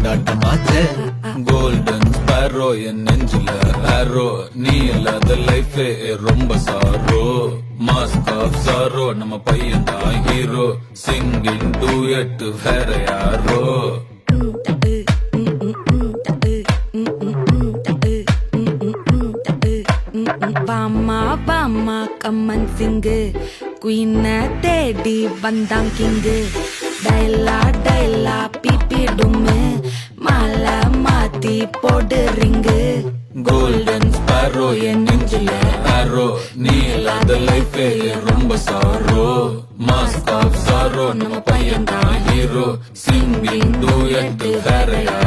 கொண்டாட்டமாச்சே. Golden Sparrow என் நெஞ்சில ஆரோ, நீ இல்லாத லைஃபே ரொம்ப சாரோ. மாஸ்க் ஆஃப் சாரோ, நம்ம பையன் தான் ஹீரோ. சிங்கிங் டூயட் வேற யாரோ. பாமா பாமா கம்மன் சிங்கு, குயின தேடி வந்தான் கிங்கு. டைலா டைலா பிபி டும்மு, மாலை மாத்தி போடு ரிங்கு. கோல்டன் ஸ்பேரோ என் நெஞ்சில ஆரோ, நீ இல்லாத லைஃபே ரொம்ப சாரோ. மாஸ்க் ஆஃப் சாரோ, நம்ம பையன் தான் ஹீரோ. சிங்கிங் டூயட் வேற யாரோ.